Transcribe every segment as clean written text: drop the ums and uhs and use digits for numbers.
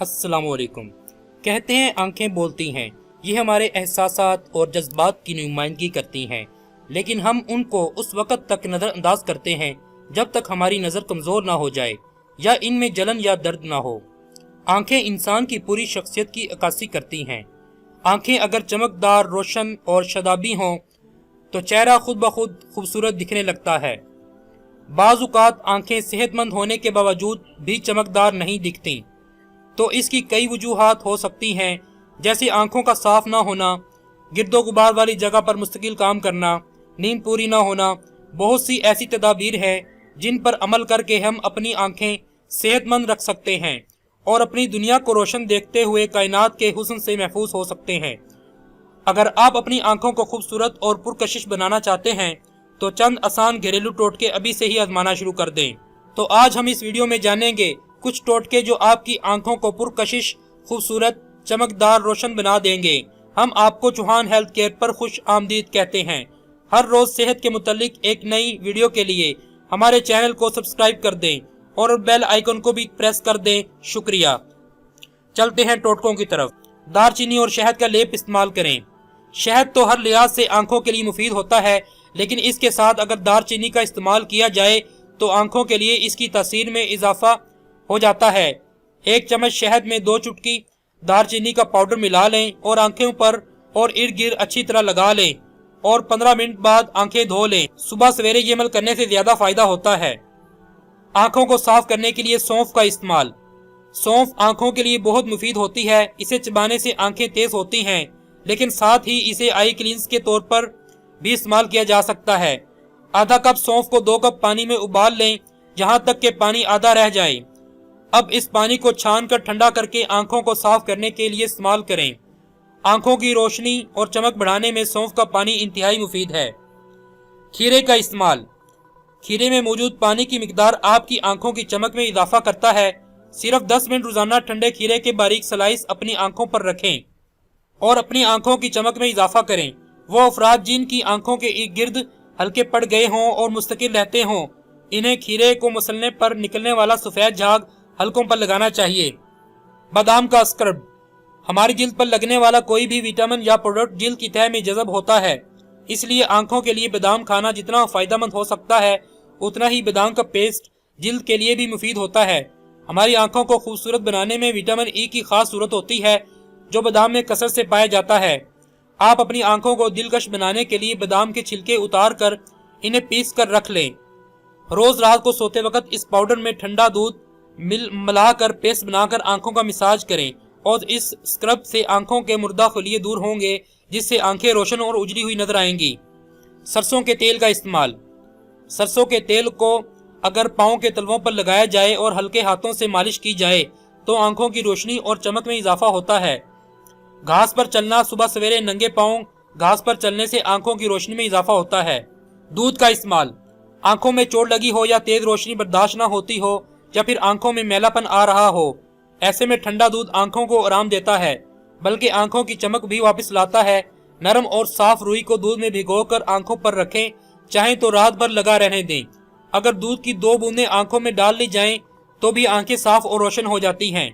अस्सलाम वालेकुम। कहते हैं आंखें बोलती हैं, ये हमारे एहसासात और जज्बात की नुमाइंदगी करती हैं, लेकिन हम उनको उस वक़्त तक नज़रअंदाज करते हैं जब तक हमारी नज़र कमज़ोर ना हो जाए या इनमें जलन या दर्द ना हो। आंखें इंसान की पूरी शख्सियत की अक्कासी करती हैं। आंखें अगर चमकदार, रोशन और शदाबी हों तो चेहरा खुद ब खुद खूबसूरत दिखने लगता है। बाज़-औक़ात आंखें सेहतमंद होने के बावजूद भी चमकदार नहीं दिखती, तो इसकी कई वजूहात हो सकती हैं, जैसे आंखों का साफ ना होना, गिरदो गुबार वाली जगह पर मुस्तकिल काम करना, नींद पूरी ना होना। बहुत सी ऐसी तदाबीर हैं जिन पर अमल करके हम अपनी आंखें सेहतमंद रख सकते हैं और अपनी दुनिया को रोशन देखते हुए कायनात के हुस्न से महफूज हो सकते हैं। अगर आप अपनी आंखों को खूबसूरत और पुरकशिश बनाना चाहते हैं तो चंद आसान घरेलू टोटके अभी से ही आजमाना शुरू कर दें। तो आज हम इस वीडियो में जानेंगे कुछ टोटके जो आपकी आंखों को पुरकशिश, खूबसूरत, चमकदार, रोशन बना देंगे। हम आपको चौहान हेल्थ केयर पर खुश आमदीद कहते हैं। हर रोज सेहत के मुतालिक एक नई वीडियो के लिए हमारे चैनल को सब्सक्राइब कर दें और बेल आइकन को भी प्रेस कर दें। शुक्रिया। चलते हैं टोटकों की तरफ। दारचीनी और शहद का लेप इस्तेमाल करें। शहद तो हर लिहाज से आंखों के लिए मुफीद होता है, लेकिन इसके साथ अगर दारचीनी का इस्तेमाल किया जाए तो आंखों के लिए इसकी तासीर में इजाफा हो जाता है। एक चम्मच शहद में 2 चुटकी दारचीनी का पाउडर मिला लें और आंखों पर और इर्द गिर्द अच्छी तरह लगा लें और 15 मिनट बाद आंखें धो लें। सुबह सवेरे ये अमल करने से ज्यादा फायदा होता है। आंखों को साफ करने के लिए सौंफ का इस्तेमाल। सौंफ आंखों के लिए बहुत मुफीद होती है। इसे चबाने से आंखें तेज होती हैं, लेकिन साथ ही इसे आई क्लींस के तौर पर भी इस्तेमाल किया जा सकता है। आधा कप सौंफ को 2 कप पानी में उबाल लें, जहां तक के पानी आधा रह जाए। अब इस पानी को छान कर ठंडा करके आंखों को साफ करने के लिए इस्तेमाल करें। आंखों की रोशनी और चमक बढ़ाने में सौंफ का पानी इंतहाई मुफीद है। खीरे का इस्तेमाल। खीरे में मौजूद पानी की मिकदार आपकी आंखों की चमक में इजाफा करता है। सिर्फ 10 मिनट रोजाना ठंडे खीरे के बारीक स्लाइस अपनी आंखों पर रखें और अपनी आंखों की चमक में इजाफा करें। वो अफराद जिनकी आंखों के इर्द गिर्द हल्के पड़ गए हों और मुस्तकिल रहते हों, इन्हें खीरे को मसलने पर निकलने वाला सफेद झाग हल्कों पर लगाना चाहिए। बादाम का स्क्रब। हमारी जिल्द पर लगने वाला कोई भी विटामिन या प्रोडक्ट जिल्द की तह में जज़ब होता है, इसलिए आंखों के लिए बादाम खाना जितना फायदेमंद हो सकता है उतना ही बादाम का पेस्ट जिल्द के लिए भी मुफीद होता है। हमारी आंखों को खूबसूरत बनाने में विटामिन ई की खास जरूरत होती है, जो बादाम में कसरत से पाया जाता है। आप अपनी आंखों को दिलकश बनाने के लिए बादाम के छिलके उतार कर इन्हें पीस कर रख लें। रोज रात को सोते वक्त इस पाउडर में ठंडा दूध मिलाकर पेस्ट बनाकर आंखों का मसाज करें और इस स्क्रब से आंखों के मुर्दा खुलिये दूर होंगे, जिससे आंखें रोशन और उजली हुई नजर आएंगी। सरसों के तेल का इस्तेमाल। सरसों के तेल को अगर पाँव के तलवों पर लगाया जाए और हल्के हाथों से मालिश की जाए तो आंखों की रोशनी और चमक में इजाफा होता है। घास पर चलना। सुबह सवेरे नंगे पाँव घास पर चलने से आंखों की रोशनी में इजाफा होता है। दूध का इस्तेमाल। आंखों में चोट लगी हो या तेज रोशनी बर्दाश्त न होती हो या फिर आंखों में मैलापन आ रहा हो, ऐसे में ठंडा दूध आंखों को आराम देता है, बल्कि आंखों की चमक भी वापस लाता है। नरम और साफ रुई को दूध में भिगोकर आंखों पर रखें, चाहे तो रात भर लगा रहने दें। अगर दूध की 2 बूंदें आंखों में डाल ली जाएं तो भी आंखें साफ और रोशन हो जाती हैं।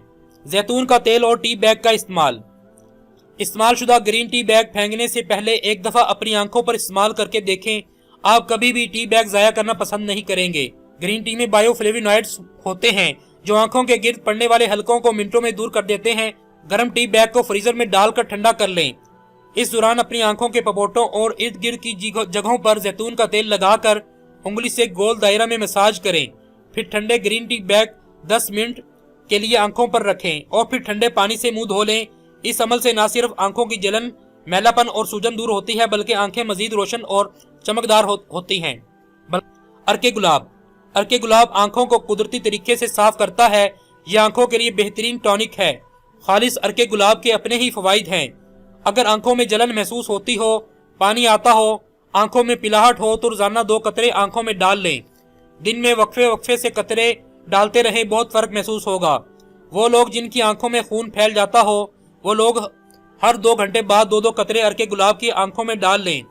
जैतून का तेल और टी बैग का इस्तेमाल। इस्तेमाल शुदा ग्रीन टी बैग फेंकने से पहले एक दफा अपनी आंखों पर इस्तेमाल करके देखें। आप कभी भी टी बैग जाया करना पसंद नहीं करेंगे। ग्रीन टी में बायोफ्लेविनॉइड्स होते हैं जो आंखों के गिर्द पड़ने वाले हलकों को मिनटों में दूर कर देते हैं। गर्म टी बैग को फ्रीजर में डालकर ठंडा कर लें। इस दौरान अपनी आंखों के पपोटों और इर्द गिर्द की जगहों पर जैतून का तेल लगाकर उंगली से गोल दायरा में मसाज करें। फिर ठंडे ग्रीन टी बैग 10 मिनट के लिए आंखों पर रखें और फिर ठंडे पानी से मुंह धो लें। इस अमल से न सिर्फ आंखों की जलन, मैलापन और सूजन दूर होती है, बल्कि आंखें मजीद रोशन और चमकदार होती हैं। अर्के गुलाब। अर्के गुलाब आंखों को कुदरती तरीके से साफ करता है। यह आंखों के लिए बेहतरीन टॉनिक है। खालिस अर्के गुलाब के अपने ही फवाइद हैं। अगर आंखों में जलन महसूस होती हो, पानी आता हो, आंखों में पिलाहट हो तो रोजाना 2 कतरे आंखों में डाल लें। दिन में वक्फे से कतरे डालते रहें, बहुत फर्क महसूस होगा। वो लोग जिनकी आंखों में खून फैल जाता हो, वो लोग हर 2 घंटे बाद 2-2 कतरे अर्के गुलाब की आंखों में डाल लें।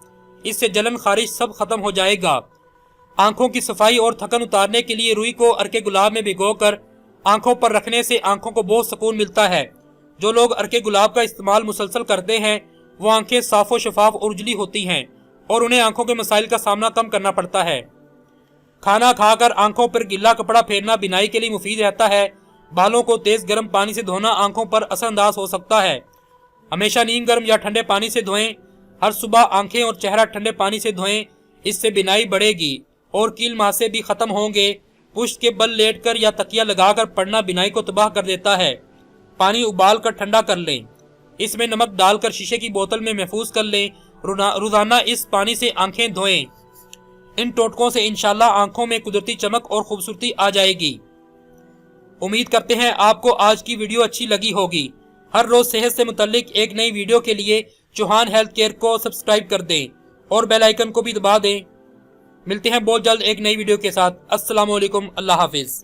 इससे जलन, खारिश सब खत्म हो जाएगा। आंखों की सफाई और थकन उतारने के लिए रुई को अर्के गुलाब में भिगोकर आंखों पर रखने से आंखों को बहुत सुकून मिलता है। जो लोग अर्के गुलाब का इस्तेमाल मुसलसल करते हैं वो आंखें साफो शफाफ और उजली होती हैं और उन्हें आंखों के मसाइल का सामना कम करना पड़ता है। खाना खाकर आंखों पर गिल्ला कपड़ा फेरना बिनाई के लिए मुफीद रहता है। बालों को तेज गर्म पानी से धोना आंखों पर असरअंदाज हो सकता है। हमेशा नीम गर्म या ठंडे पानी से धोएं। हर सुबह आंखें और चेहरा ठंडे पानी से धोएं, इससे बिनाई बढ़ेगी और कील मासे भी खत्म होंगे। पुश्त के बल लेटकर या तकिया लगाकर पढ़ना बिनाई को तबाह कर देता है। पानी उबाल कर ठंडा कर लें, इसमें नमक डालकर शीशे की बोतल में महफूज कर लें। रोजाना इस पानी से आंखें धोएं। इन टोटकों से इंशाल्लाह आंखों में कुदरती चमक और खूबसूरती आ जाएगी। उम्मीद करते हैं आपको आज की वीडियो अच्छी लगी होगी। हर रोज सेहत से मुतल्लिक एक नई वीडियो के लिए चौहान हेल्थ केयर को सब्सक्राइब कर दें और बेल आइकन को भी दबा दें। मिलते हैं बहुत जल्द एक नई वीडियो के साथ। अस्सलाम वालेकुम, अल्लाह हाफिज।